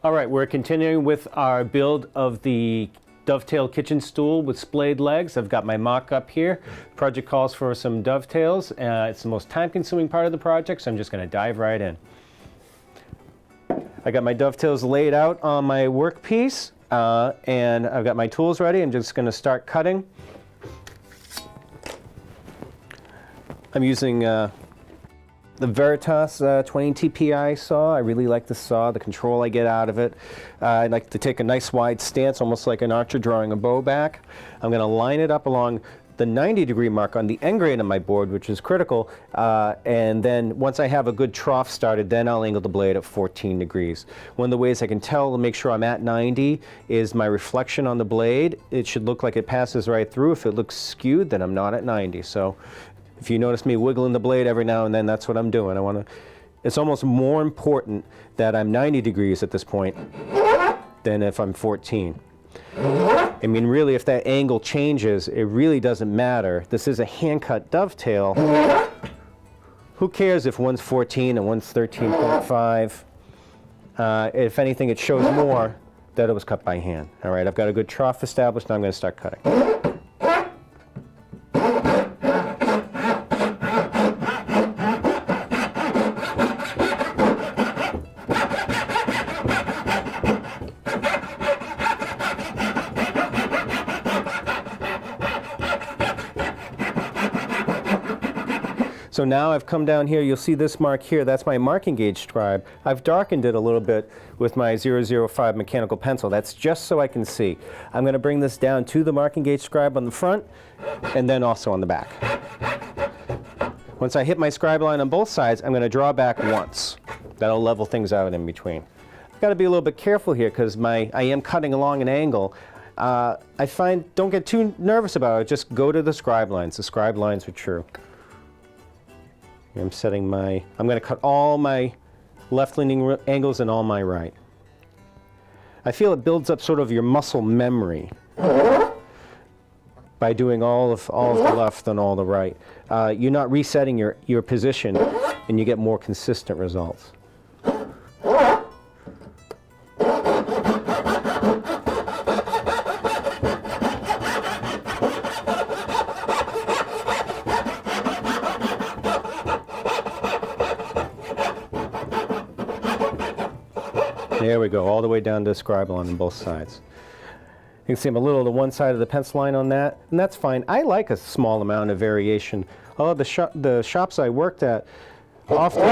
All right, we're continuing with our build of the dovetail kitchen stool with splayed legs. I've got my mock-up here. The project calls for some dovetails. It's the most time-consuming part of the project, so I'm just going to dive right in. I got my dovetails laid out on my workpiece, and I've got my tools ready. I'm just going to start cutting. I'm using the Veritas 20 TPI saw. I really like the saw, the control I get out of it. I like to take a nice wide stance, almost like an archer drawing a bow back. I'm going to line it up along the 90-degree mark on the end grain of my board, which is critical, and then once I have a good trough started, then I'll angle the blade at 14 degrees. One of the ways I can tell to make sure I'm at 90 is my reflection on the blade. It should look like it passes right through. If it looks skewed, then I'm not at 90. So if you notice me wiggling the blade every now and then, that's what I'm doing. It's almost more important that I'm 90 degrees at this point than if I'm 14. I mean, really, if that angle changes, it really doesn't matter. This is a hand-cut dovetail. Who cares if one's 14 and one's 13.5? If anything, it shows more that it was cut by hand. All right, I've got a good trough established, now I'm going to start cutting. So now I've come down here, you'll see this mark here, that's my marking gauge scribe. I've darkened it a little bit with my 005 mechanical pencil. That's just so I can see. I'm going to bring this down to the marking gauge scribe on the front and then also on the back. Once I hit my scribe line on both sides, I'm going to draw back once. That'll level things out in between. I've got to be a little bit careful here because I am cutting along an angle. I find, don't get too nervous about it, just go to the scribe lines. The scribe lines are true. I'm going to cut all my left-leaning angles and all my right. I feel it builds up sort of your muscle memory by doing all of the left and all the right. You're not resetting your position, and you get more consistent results. There we go, all the way down to the scribe line on both sides. You can see I'm a little to one side of the pencil line on that, and that's fine. I like a small amount of variation. Although the shops I worked at, often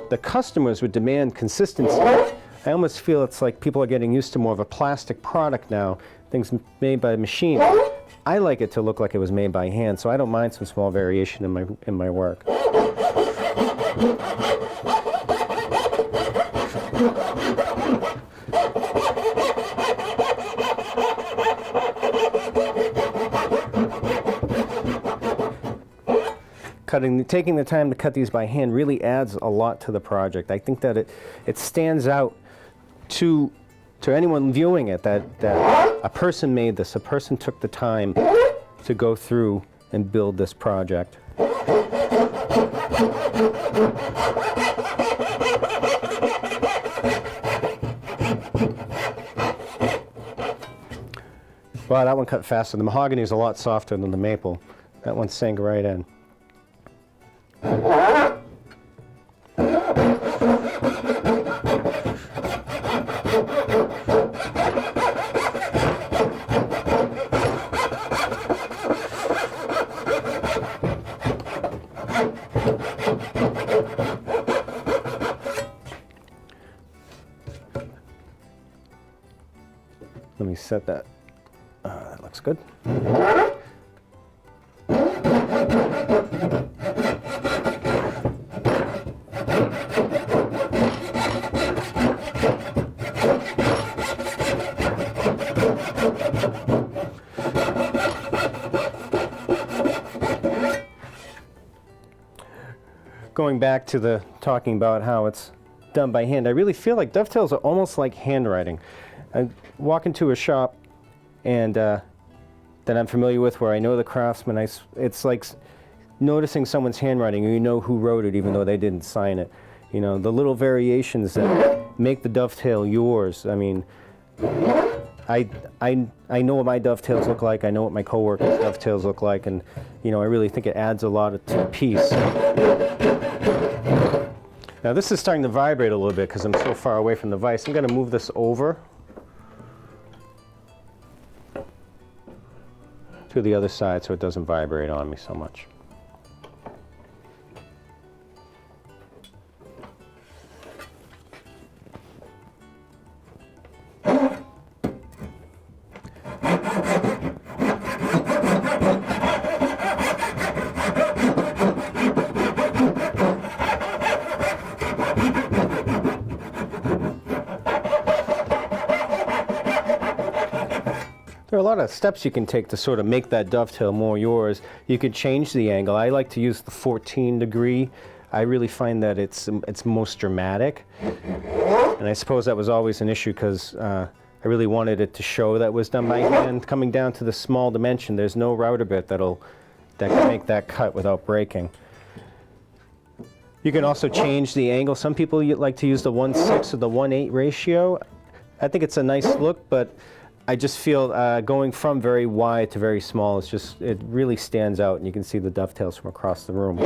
the customers would demand consistency. I almost feel it's like people are getting used to more of a plastic product now, things made by machine. I like it to look like it was made by hand, so I don't mind some small variation in my work. Taking the time to cut these by hand really adds a lot to the project. I think that it stands out to anyone viewing it that a person made this, a person took the time to go through and build this project. Wow, that one cut faster. The mahogany is a lot softer than the maple. That one sank right in. Let me set that. That looks good. Going back to the talking about how it's done by hand, I really feel like dovetails are almost like handwriting. I walk into a shop and that I'm familiar with, where I know the craftsman, it's like noticing someone's handwriting, and you know who wrote it even though they didn't sign it. You know, the little variations that make the dovetail yours. I mean, I know what my dovetails look like. I know what my coworkers' dovetails look like, and you know, I really think it adds a lot to the piece. Now this is starting to vibrate a little bit because I'm so far away from the vise. I'm going to move this over to the other side so it doesn't vibrate on me so much. There are a lot of steps you can take to sort of make that dovetail more yours. You could change the angle. I like to use the 14 degree. I really find that it's most dramatic. And I suppose that was always an issue because I really wanted it to show that was done by hand. Coming down to the small dimension, there's no router bit that can make that cut without breaking. You can also change the angle. Some people like to use the 1:6 or the 1:8 ratio. I think it's a nice look, but I just feel going from very wide to very small, it really stands out, and you can see the dovetails from across the room.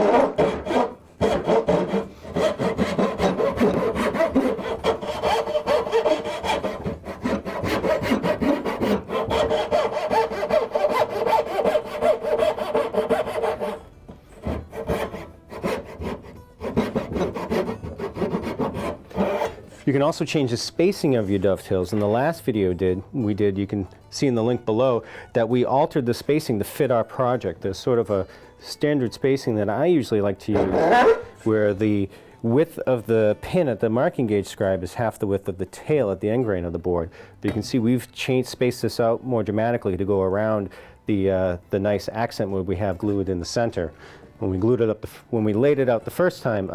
You can also change the spacing of your dovetails. In the last video you can see in the link below that we altered the spacing to fit our project. There's sort of a standard spacing that I usually like to use where the width of the pin at the marking gauge scribe is half the width of the tail at the end grain of the board. But you can see we've spaced this out more dramatically to go around the nice accent wood we have glued in the center. When we glued it up, when we laid it out the first time,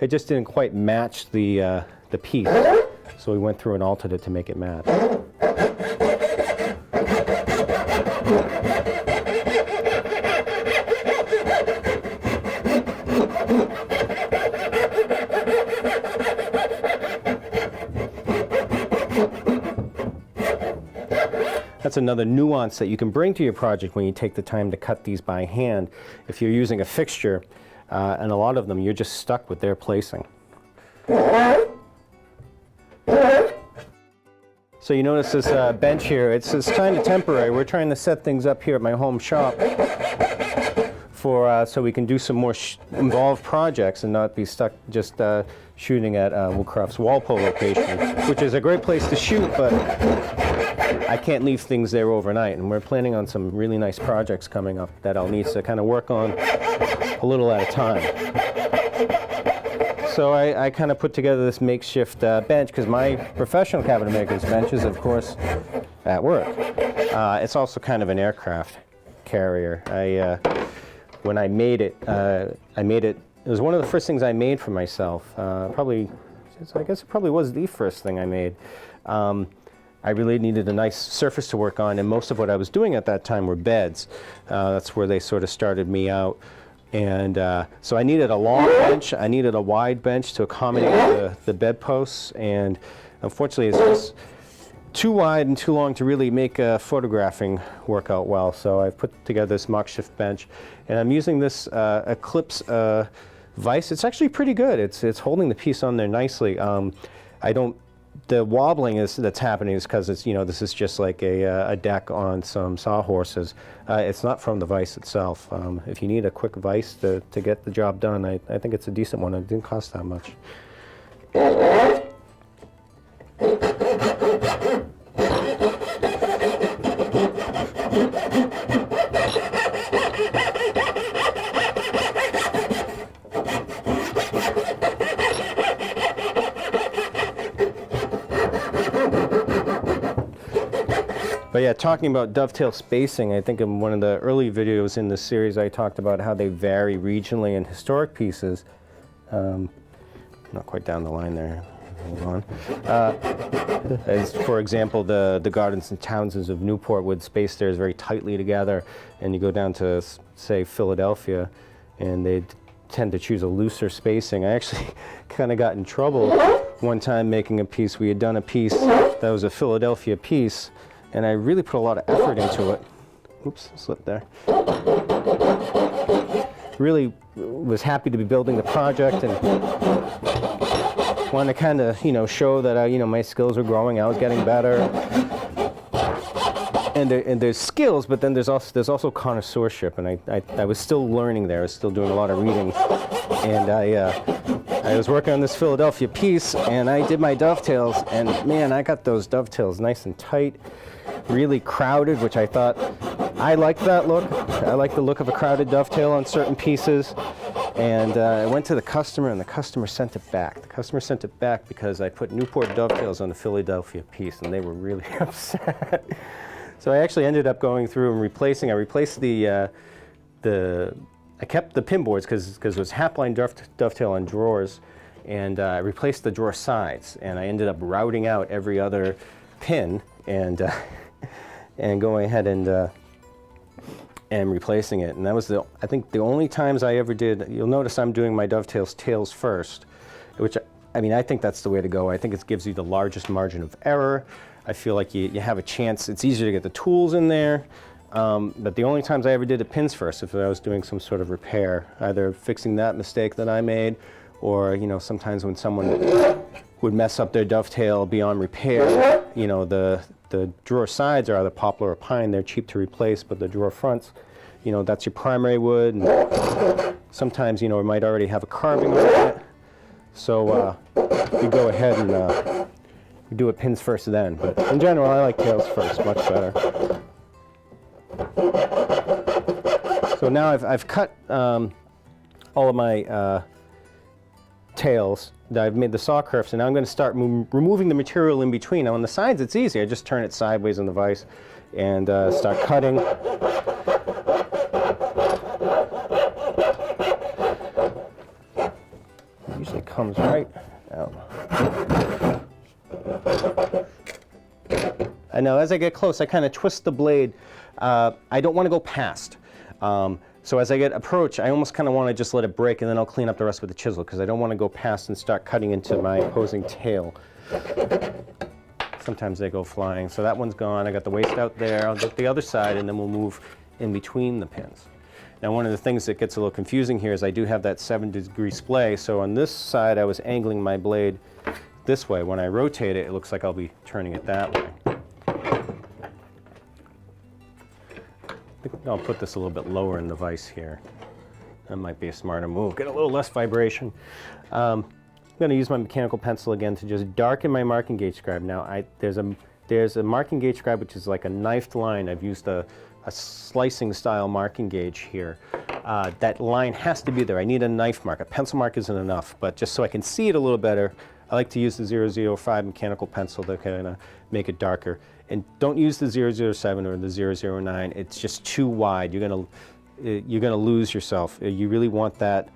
it just didn't quite match the piece, so we went through and altered it to make it match. That's another nuance that you can bring to your project when you take the time to cut these by hand. If you're using a fixture, and a lot of them, you're just stuck with their placing. So you notice this bench here, it's kind of temporary. We're trying to set things up here at my home shop for so we can do some more involved projects and not be stuck just shooting at Woodcraft's Walpole location, which is a great place to shoot, but I can't leave things there overnight. And we're planning on some really nice projects coming up that I'll need to kind of work on a little at a time. So I kind of put together this makeshift bench because my professional cabinet maker's bench is, of course, at work. It's also kind of an aircraft carrier. When I made it, it was one of the first things I made for myself. I guess it probably was the first thing I made. I really needed a nice surface to work on, and most of what I was doing at that time were beds. That's where they sort of started me out. And so I needed a long bench, I needed a wide bench to accommodate the bedposts, and unfortunately it's just too wide and too long to really make photographing work out well. So I've put together this makeshift bench, and I'm using this Eclipse vise. It's actually pretty good. It's holding the piece on there nicely. The wobbling that's happening is because it's, this is just like a deck on some sawhorses. It's not from the vise itself. If you need a quick vise to get the job done, I think it's a decent one. It didn't cost that much. But yeah, talking about dovetail spacing, I think in one of the early videos in this series I talked about how they vary regionally in historic pieces. Not quite down the line there. Hold on. As for example, the gardens and towns of Newport would space theirs very tightly together, and you go down to, say, Philadelphia, and they tend to choose a looser spacing. I actually kind of got in trouble one time making a piece. We had done a piece that was a Philadelphia piece, and I really put a lot of effort into it. Oops, slipped there. Really was happy to be building the project and wanted to kind of, you know, show that my skills were growing. I was getting better. And there's skills, but then there's also connoisseurship, and I was still learning there. I was still doing a lot of reading, and I was working on this Philadelphia piece, and I did my dovetails, and man, I got those dovetails nice and tight, really crowded, which I thought I liked that look. I like the look of a crowded dovetail on certain pieces, and I went to the customer, and the customer sent it back. The customer sent it back because I put Newport dovetails on the Philadelphia piece, and they were really upset. So I actually ended up going through and replacing. I replaced I kept the pin boards because it was half-line dovetail on drawers, and I replaced the drawer sides, and I ended up routing out every other pin and going ahead and replacing it. And that was I think the only times I ever did. You'll notice I'm doing my dovetails tails first, which I mean I think that's the way to go. I think it gives you the largest margin of error. I feel like you have a chance. It's easier to get the tools in there. But the only times I ever did the pins first, if I was doing some sort of repair, either fixing that mistake that I made, or sometimes when someone would mess up their dovetail beyond repair, the drawer sides are either poplar or pine. They're cheap to replace, but the drawer fronts, that's your primary wood. And sometimes it might already have a carving on it. So you go ahead and do it pins first then, but in general I like tails first, much better. So now I've cut all of my tails. I've made the saw curves, and now I'm going to start removing the material in between. Now on the sides it's easy. I just turn it sideways in the vise and start cutting. It usually comes right out. And now as I get close, I kind of twist the blade. I don't want to go past. So as I get approach, I almost kind of want to just let it break, and then I'll clean up the rest with the chisel, because I don't want to go past and start cutting into my opposing tail. Sometimes they go flying. So that one's gone. I got the waist out there. I'll get the other side, and then we'll move in between the pins. Now one of the things that gets a little confusing here is I do have that 7-degree splay. So on this side I was angling my blade this way. When I rotate it, it looks like I'll be turning it that way. I think I'll put this a little bit lower in the vise here. That might be a smarter move. Get a little less vibration. I'm going to use my mechanical pencil again to just darken my marking gauge scribe. Now there's a marking gauge scribe which is like a knifed line. I've used a slicing style marking gauge here. That line has to be there. I need a knife mark. A pencil mark isn't enough, but just so I can see it a little better, I like to use the 005 mechanical pencil to kind of make it darker. And don't use the 007 or the 009. It's just too wide. You're gonna lose yourself. You really want that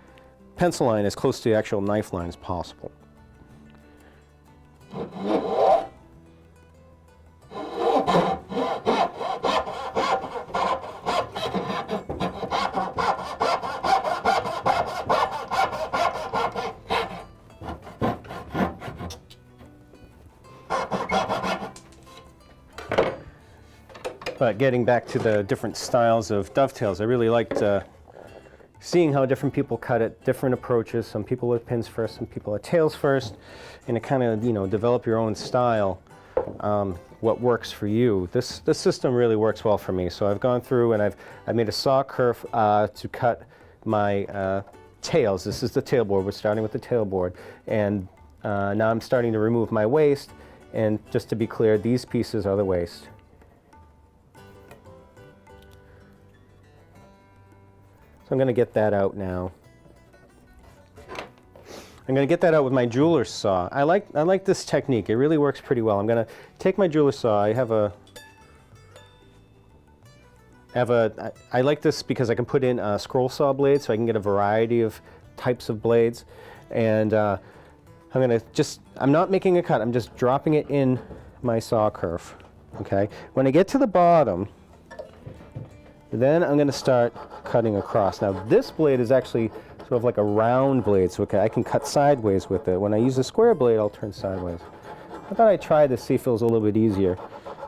pencil line as close to the actual knife line as possible. But getting back to the different styles of dovetails, I really liked seeing how different people cut it, different approaches. Some people with pins first, some people with tails first, and to kind of develop your own style, what works for you. This system really works well for me. So I've gone through and I've made a saw curve to cut my tails. This is the tail board. We're starting with the tail board, and now I'm starting to remove my waist. And just to be clear, these pieces are the waist. I'm going to get that out now. I'm going to get that out with my jeweler's saw. I like this technique. It really works pretty well. I'm going to take my jeweler's saw. I like this because I can put in a scroll saw blade, so I can get a variety of types of blades. And I'm not making a cut. I'm just dropping it in my saw curve. Okay. When I get to the bottom, then I'm going to start cutting across. Now this blade is actually, so sort of like a round blade, so I can cut sideways with it. When I use a square blade, I'll turn sideways. I thought I'd try this, see if it was a little bit easier.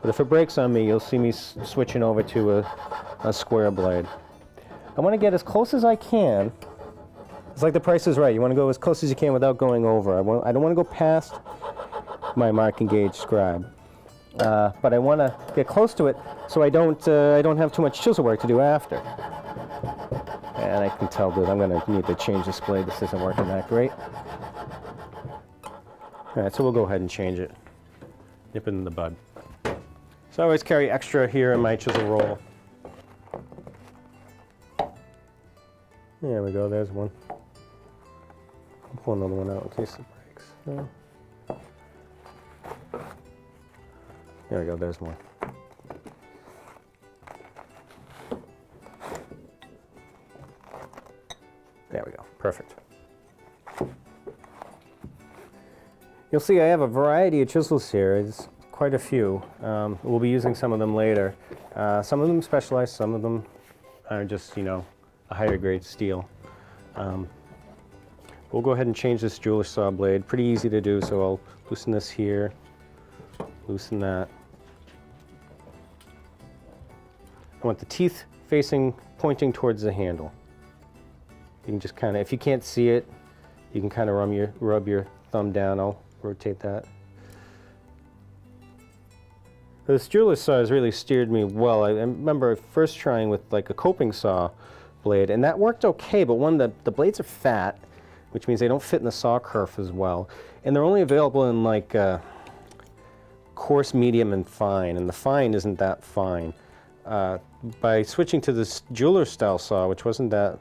But if it breaks on me, you'll see me switching over to a square blade. I want to get as close as I can. It's like The Price is Right. You want to go as close as you can without going over. I don't want to go past my marking gauge scribe. But I want to get close to it so I don't have too much chisel work to do after. And I can tell that I'm going to need to change this blade. This isn't working that great. All right, so we'll go ahead and change it. Nip it in the bud. So I always carry extra here in my chisel roll. There we go, there's one. I'll pull another one out in case it breaks. There we go, there's one. There we go, perfect. You'll see I have a variety of chisels here. It's quite a few. We'll be using some of them later. Some of them specialized, some of them are just, you know, a higher grade steel. We'll go ahead and change this jeweler's saw blade. Pretty easy to do, so I'll loosen this here, loosen that. I want the teeth pointing towards the handle. You can just kind of, if you can't see it, you can kind of rub your thumb down. I'll rotate that. This jeweler's saw has really steered me well. I remember first trying with like a coping saw blade, and that worked okay, but the blades are fat, which means they don't fit in the saw kerf as well. And they're only available in like coarse, medium, and fine, and the fine isn't that fine. By switching to this jeweler style saw, which wasn't that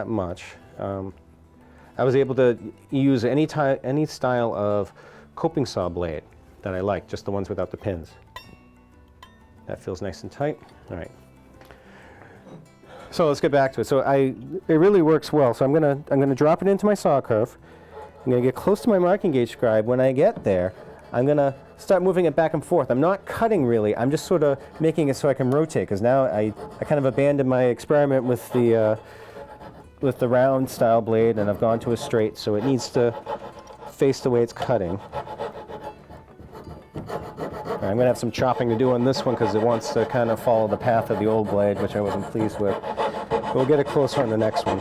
much, I was able to use any style of coping saw blade that I like, just the ones without the pins. That feels nice and tight. All right. So let's get back to it. So it really works well. So I'm gonna drop it into my saw kerf. I'm gonna get close to my marking gauge scribe. When I get there, I'm gonna start moving it back and forth. I'm not cutting really. I'm just sort of making it so I can rotate, because now I kind of abandoned my experiment with the round style blade, and I've gone to a straight, so it needs to face the way it's cutting. I'm going to have some chopping to do on this one because it wants to kind of follow the path of the old blade, which I wasn't pleased with. But we'll get it closer on the next one.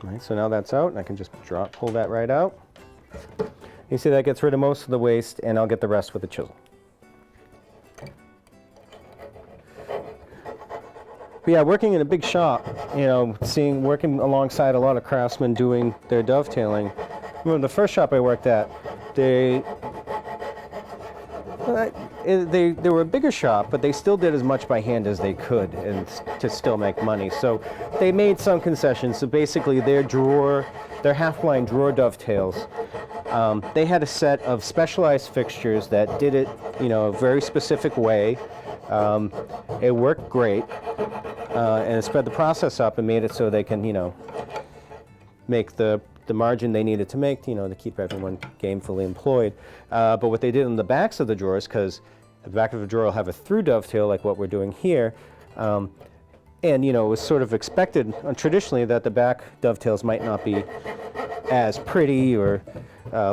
All right, so now that's out, and I can just pull that right out. You see that gets rid of most of the waste, and I'll get the rest with a chisel. But yeah, working in a big shop, you know, working alongside a lot of craftsmen doing their dovetailing. Remember the first shop I worked at, they were a bigger shop, but they still did as much by hand as they could and to still make money. So they made some concessions. So basically their half-blind drawer dovetails, they had a set of specialized fixtures that did it, you know, a very specific way. It worked great, and it sped the process up and made it so they can, you know, make the margin they needed to make, you know, to keep everyone gainfully employed. But what they did on the backs of the drawers, because the back of the drawer will have a through dovetail like what we're doing here, and, you know, it was sort of expected traditionally that the back dovetails might not be as pretty or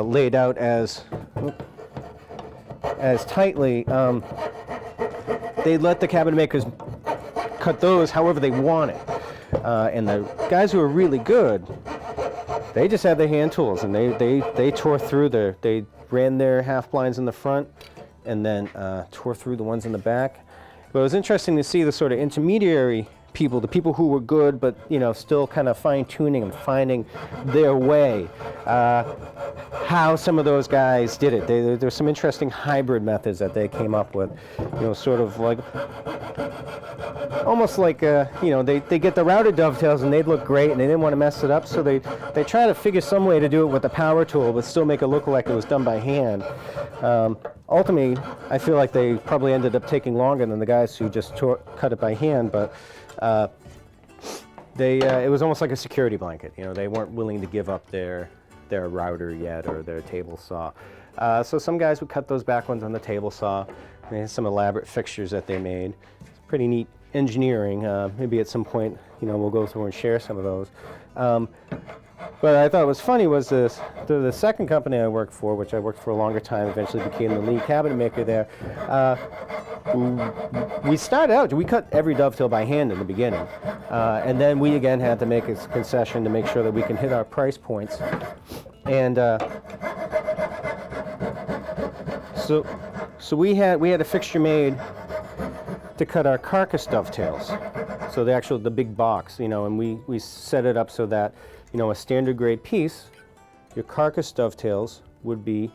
laid out as tightly. They let the cabinet makers cut those however they wanted. And the guys who were really good, they just had their hand tools, and they tore through they ran their half blinds in the front and then tore through the ones in the back. But it was interesting to see the sort of intermediary people, the people who were good but, you know, still kind of fine-tuning and finding their way, how some of those guys did it. There's some interesting hybrid methods that they came up with, you know, sort of like, almost like, you know, they get the routed dovetails and they'd look great and they didn't want to mess it up, so they try to figure some way to do it with a power tool but still make it look like it was done by hand. Ultimately, I feel like they probably ended up taking longer than the guys who just cut it by hand, but it was almost like a security blanket. You know, they weren't willing to give up their router yet or their table saw. So some guys would cut those back ones on the table saw. They had some elaborate fixtures that they made. It's pretty neat engineering. Maybe at some point, you know, we'll go through and share some of those. But I thought was funny was this, the second company I worked for, which I worked for a longer time, eventually became the lead cabinet maker there. We started out, we cut every dovetail by hand in the beginning. And then we again had to make a concession to make sure that we can hit our price points. And so we had a fixture made to cut our carcass dovetails. So the big box, you know, and we set it up so that, you know, a standard grade piece, your carcass dovetails would be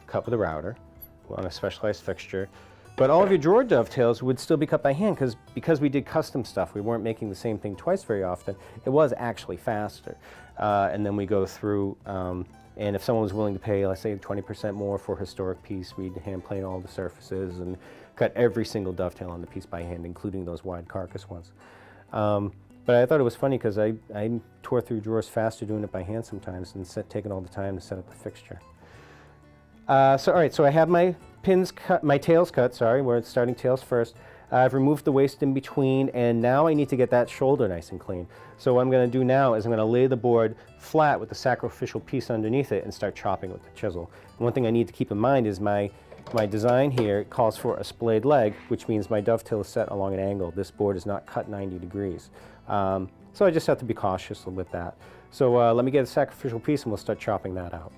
cut with a router on a specialized fixture. But all of your drawer dovetails would still be cut by hand because we did custom stuff. We weren't making the same thing twice very often. It was actually faster. And then we go through, and if someone was willing to pay, let's say 20% more for a historic piece, we'd hand plane all the surfaces and cut every single dovetail on the piece by hand, including those wide carcass ones. But I thought it was funny because I tore through drawers faster doing it by hand sometimes than taking all the time to set up the fixture. All right, so I have my pins cut, my tails cut, sorry, we're starting tails first. I've removed the waste in between, and now I need to get that shoulder nice and clean. So what I'm going to do now is I'm going to lay the board flat with the sacrificial piece underneath it and start chopping with the chisel. And one thing I need to keep in mind is my design here calls for a splayed leg, which means my dovetail is set along an angle. This board is not cut 90 degrees. So I just have to be cautious with that. So let me get a sacrificial piece and we'll start chopping that out.